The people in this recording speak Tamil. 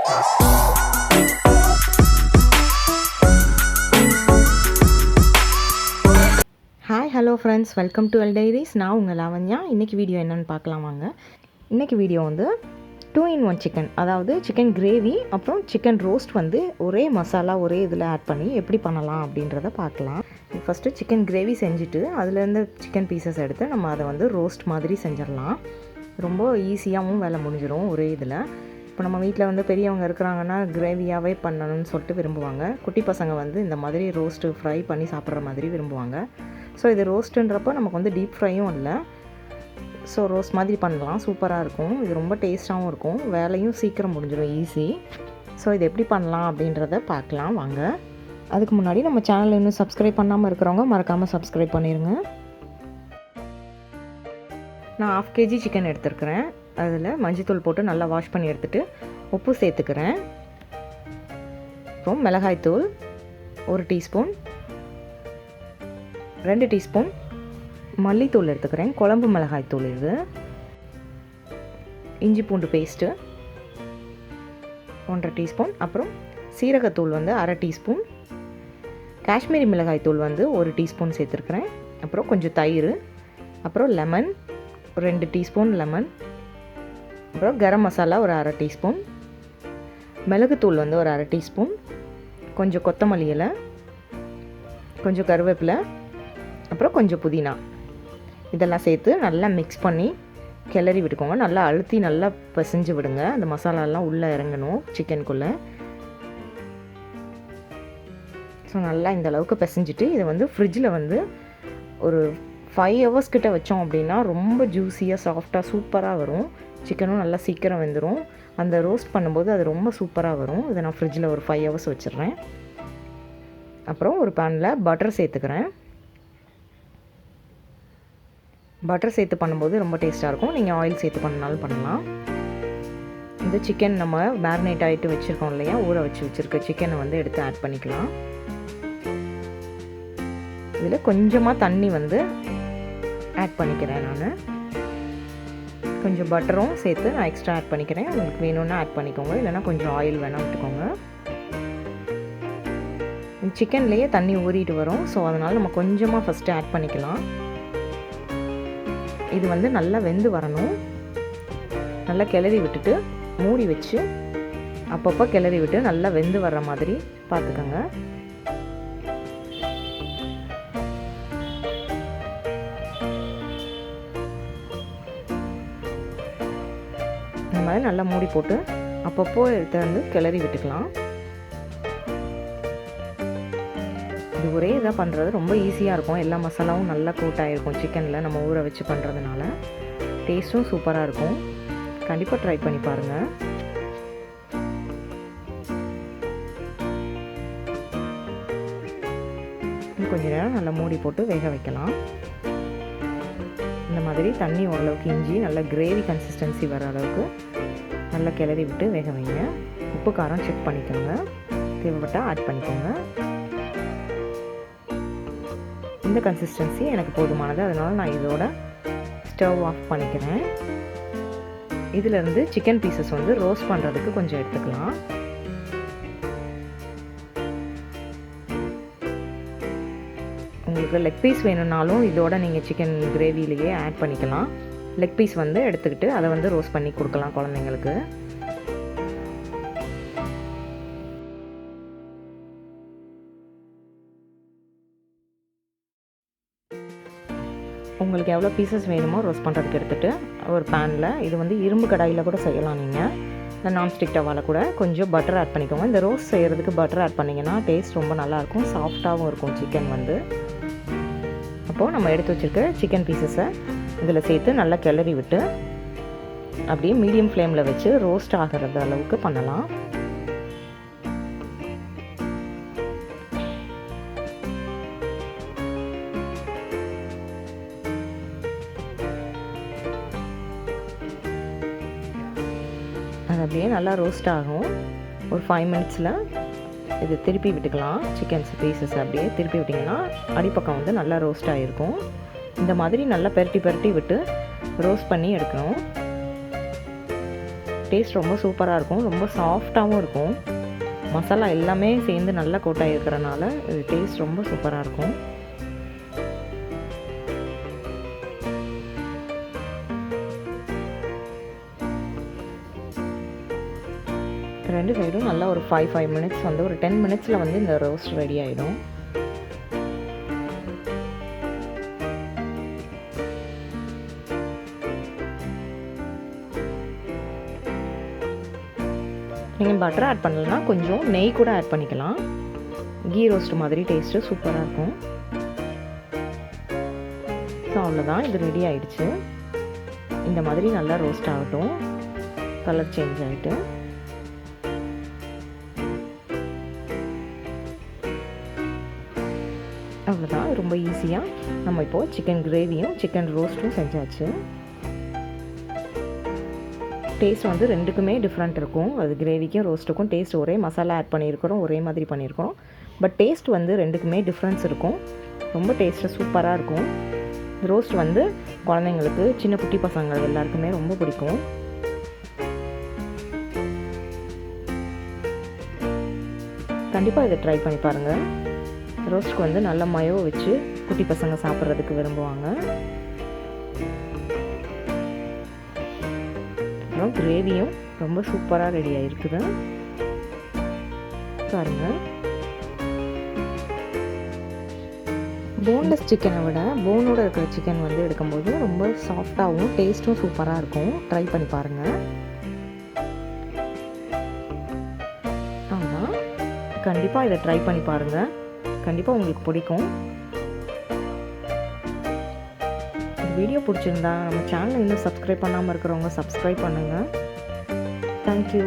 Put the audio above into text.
Hi hello friends, welcome to L diaries. நான் உங்கள் லாவண்யா. இன்றைக்கி வீடியோ என்னென்னு பார்க்கலாம் வாங்க. இன்றைக்கி வீடியோ வந்து 2-in-1 சிக்கன், அதாவது சிக்கன் கிரேவி அப்புறம் சிக்கன் ரோஸ்ட் வந்து ஒரே மசாலா ஒரே இதில் ஆட் பண்ணி எப்படி பண்ணலாம் அப்படின்றத பார்க்கலாம். ஃபஸ்ட்டு சிக்கன் கிரேவி செஞ்சுட்டு அதுலேருந்து சிக்கன் பீசஸ் எடுத்து நம்ம அதை வந்து ரோஸ்ட் மாதிரி செஞ்சிடலாம். ரொம்ப ஈஸியாகவும் வேலை முடிஞ்சிடும் ஒரே இதில். இப்போ நம்ம வீட்டில் வந்து பெரியவங்க இருக்கிறாங்கன்னா கிரேவியாகவே பண்ணணும்னு சொல்லிட்டு விரும்புவாங்க. குட்டி பசங்க வந்து இந்த மாதிரி ரோஸ்ட்டு ஃப்ரை பண்ணி சாப்பிட்ற மாதிரி விரும்புவாங்க. ஸோ இது ரோஸ்ட்டுன்றப்போ நமக்கு வந்து டீப் ஃப்ரையும் இல்லை, ஸோ ரோஸ்ட் மாதிரி பண்ணலாம். சூப்பராக இருக்கும். இது ரொம்ப டேஸ்ட்டாகவும் இருக்கும். வேலையும் சீக்கிரம் முடிஞ்சிடும், ஈஸி. ஸோ இது எப்படி பண்ணலாம் அப்படின்றத பார்க்கலாம் வாங்க. அதுக்கு முன்னாடி நம்ம சேனல் இன்னும் சப்ஸ்கிரைப் பண்ணாமல் இருக்கிறவங்க மறக்காமல் சப்ஸ்கிரைப் பண்ணிடுங்க. நான் 1/2 kg சிக்கன் எடுத்துருக்கிறேன். அதில் மஞ்சத்தூள் போட்டு நல்லா வாஷ் பண்ணி எடுத்துகிட்டு உப்பு சேர்த்துக்கிறேன். அப்புறம் மிளகாய்த்தூள் 1 டீஸ்பூன், 2 டீஸ்பூன் மல்லித்தூள் எடுத்துக்கிறேன். குழம்பு மிளகாய்த்தூள் இது. இஞ்சி பூண்டு பேஸ்ட்டு 1/2 டீஸ்பூன். அப்புறம் சீரகத்தூள் வந்து 1/2 டீஸ்பூன். காஷ்மீரி மிளகாய்த்தூள் வந்து 1 டீஸ்பூன் சேர்த்துருக்குறேன். அப்புறம் கொஞ்சம் தயிர், அப்புறம் லெமன் 2 டீஸ்பூன் லெமன், அப்புறம் கரம் மசாலா ஒரு 1/2 டீஸ்பூன், மிளகுத்தூள் வந்து ஒரு 1/2 டீஸ்பூன், கொஞ்சம் கொத்தமல்லி இலை, கொஞ்சம் கருவேப்பிலை, அப்புறம் கொஞ்சம் புதினா, இதெல்லாம் சேர்த்து நல்லா மிக்ஸ் பண்ணி கிளறி விட்டுக்கோங்க. நல்லா அழுத்தி நல்லா பிசைஞ்சு விடுங்க. அந்த மசாலாலாம் உள்ளே இறங்கணும் சிக்கனுக்குள்ளே. ஸோ நல்லா இந்த அளவுக்கு பிசைஞ்சிட்டு இதை வந்து ஃப்ரிட்ஜில் வந்து ஒரு 5 hours கிட்ட வச்சோம் அப்படின்னா ரொம்ப ஜூஸியாக சாஃப்டாக சூப்பராக வரும். சிக்கனும் நல்லா சீக்கிரம் வெந்துடும். அந்த ரோஸ்ட் பண்ணும்போது அது ரொம்ப சூப்பராக வரும். இதை நான் ஃப்ரிட்ஜில் ஒரு 5 hours வச்சிடுறேன். அப்புறம் ஒரு பேனில் பட்டர் சேர்த்துக்கிறேன். பட்டர் சேர்த்து பண்ணும்போது ரொம்ப டேஸ்ட்டாக இருக்கும். நீங்கள் ஆயில் சேர்த்து பண்ணாலும் பண்ணலாம். இந்த சிக்கன் நம்ம மேரினேட் ஆகிட்டு வச்சுருக்கோம் இல்லையா, ஊற வச்சுருக்க சிக்கனை வந்து எடுத்து ஆட் பண்ணிக்கலாம். இதில் கொஞ்சமாக தண்ணி வந்து ஆட் பண்ணிக்கிறேன். நான் கொஞ்சம் பட்டரும் சேர்த்து நான் எக்ஸ்ட்ரா ஆட் பண்ணிக்கிறேன். உங்களுக்கு வேணும்னா ஆட் பண்ணிக்கோங்க, இல்லைனா கொஞ்சம் ஆயில் வேணால் விட்டுக்கோங்க. சிக்கன்லேயே தண்ணி ஊறிட்டு வரும். ஸோ அதனால் நம்ம கொஞ்சமாக ஃபஸ்ட்டு ஆட் பண்ணிக்கலாம். இது வந்து நல்லா வெந்து வரணும். நல்லா கிளறி விட்டுட்டு மூடி வச்சு அப்பப்போ கிளறி விட்டு நல்லா வெந்து வர்ற மாதிரி பார்த்துக்கோங்க. இந்த மாதிரி நல்லா மூடி போட்டு அப்பப்போ எடுத்து வந்து கிளறி விட்டுக்கலாம். இது ஒரே இதாக பண்ணுறது ரொம்ப ஈஸியாக இருக்கும். எல்லா மசாலாவும் நல்லா கோட் ஆகிருக்கும் சிக்கனில் நம்ம ஊற வச்சு பண்ணுறதுனால. டேஸ்ட்டும் சூப்பராக இருக்கும். கண்டிப்பாக ட்ரை பண்ணி பாருங்கள். கொஞ்ச நேரம் நல்லா மூடி போட்டு வேக வைக்கலாம். இந்த மாதிரி தண்ணி ஓரளவுக்கு இஞ்சி நல்லா கிரேவி கன்சிஸ்டன்சி வர அளவுக்கு நல்லா கிளறி விட்டு வேக வைங்க. உப்பு காரம் செக் பண்ணிக்கோங்க, தேவைப்பட்டால் ஆட் பண்ணிக்கோங்க. இந்த கன்சிஸ்டன்சி எனக்கு போதுமானது, அதனால் நான் இதோட ஸ்டவ் ஆஃப் பண்ணிக்கிறேன். இதிலேருந்து சிக்கன் பீசஸ் வந்து ரோஸ்ட் பண்ணுறதுக்கு கொஞ்சம் எடுத்துக்கலாம். உங்களுக்கு லெக் பீஸ் வேணும்னாலும் இதோட நீங்கள் சிக்கன் கிரேவிலேயே ஆட் பண்ணிக்கலாம். லெக் பீஸ் வந்து எடுத்துக்கிட்டு அதை வந்து ரோஸ்ட் பண்ணி கொடுக்கலாம் குழந்தைங்களுக்கு. உங்களுக்கு எவ்வளோ பீசஸ் வேணுமோ ரோஸ்ட் பண்ணுறதுக்கு எடுத்துகிட்டு ஒரு பேனில், இது வந்து இரும்பு கடாயில் கூட செய்யலாம் நீங்கள், இல்லை நான்ஸ்டிக் டவாவில் கூட கொஞ்சம் பட்டர் ஆட் பண்ணிக்கோங்க. இந்த ரோஸ்ட் செய்கிறதுக்கு பட்டர் ஆட் பண்ணிங்கன்னா டேஸ்ட் ரொம்ப நல்லாயிருக்கும், சாஃப்டாகவும் இருக்கும் சிக்கன் வந்து. அப்போது நம்ம எடுத்து வச்சுருக்க சிக்கன் பீசஸை இதில் சேர்த்து நல்லா கிளறி விட்டு அப்படியே மீடியம் ஃப்ளேமில் வச்சு ரோஸ்ட் ஆகிறது அளவுக்கு பண்ணலாம். அது அப்படியே நல்லா ரோஸ்ட் ஆகும். ஒரு 5 minutesல இது திருப்பி விட்டுக்கலாம். சிக்கன் பீசஸ் அப்படியே திருப்பி விட்டிங்கன்னா அடிப்பக்கம் வந்து நல்லா ரோஸ்ட் ஆகிருக்கும். இந்த மாதிரி நல்லா பெரட்டி விட்டு ரோஸ்ட் பண்ணி எடுக்கணும். டேஸ்ட் ரொம்ப சூப்பராக இருக்கும். ரொம்ப சாஃப்டாகவும் இருக்கும். மசாலா எல்லாமே சேர்ந்து நல்லா கோட்டாக இருக்கிறனால இது டேஸ்ட் ரொம்ப சூப்பராக இருக்கும். ரெண்டு சைடும் நல்லா ஒரு 5 மினிட்ஸ் வந்து ஒரு 10 மினிட்ஸில் வந்து இந்த ரோஸ்ட் ரெடி ஆகிடும். நீங்கள் பட்டர் ஆட் பண்ணலன்னா கொஞ்சம் நெய் கூட ஆட் பண்ணிக்கலாம். கீ ரோஸ்ட் மாதிரி டேஸ்ட்டு சூப்பராக இருக்கும். ஸோ அவ்வளோதான், இது ரெடி ஆகிடுச்சு. இந்த மாதிரி நல்லா ரோஸ்ட் ஆகட்டும். கலர் சேஞ்ச் ஆகிட்டு அவ்வளோதான். ரொம்ப ஈஸியாக நம்ம இப்போது சிக்கன் கிரேவியும் சிக்கன் ரோஸ்ட்டும் செஞ்சாச்சு. டேஸ்ட் வந்து ரெண்டுக்குமே டிஃப்ரெண்ட் இருக்கும். அது கிரேவிக்கும் ரோஸ்ட்டுக்கும் டேஸ்ட் ஒரே மசாலா ஆட் பண்ணியிருக்கிறோம், ஒரே மாதிரி பண்ணியிருக்கிறோம். பட் டேஸ்ட் வந்து ரெண்டுக்குமே டிஃப்ரென்ஸ் இருக்கும். ரொம்ப டேஸ்ட்டு சூப்பராக இருக்கும். ரோஸ்ட் வந்து குழந்தைங்களுக்கு, சின்ன குட்டி பசங்கள் எல்லாருக்குமே ரொம்ப பிடிக்கும். கண்டிப்பாக இதை ட்ரை பண்ணி பாருங்கள். ரோஸ்ட்க்கு வந்து நல்ல மயோ வச்சு குட்டி பசங்க சாப்பிட்றதுக்கு விரும்புவாங்க. அப்புறம் கிரேவியும் ரொம்ப சூப்பராக ரெடி ஆகிருக்குது பாருங்கள். போன்லெஸ் சிக்கனை விட போனோட இருக்கிற சிக்கன் வந்து எடுக்கும்போது ரொம்ப சாஃப்டாகவும் டேஸ்ட்டும் சூப்பராக இருக்கும். ட்ரை பண்ணி பாருங்கள். ஆமாம், கண்டிப்பாக இதை ட்ரை பண்ணி பாருங்கள். கண்டிப்பாக உங்களுக்கு பிடிக்கும். வீடியோ பிடிச்சிருந்தா நம்ம சேனலை இன்னும் சப்ஸ்கிரைப் பண்ணாமல் இருக்கிறவங்க சப்ஸ்கிரைப் பண்ணுங்கள். தேங்க்யூ.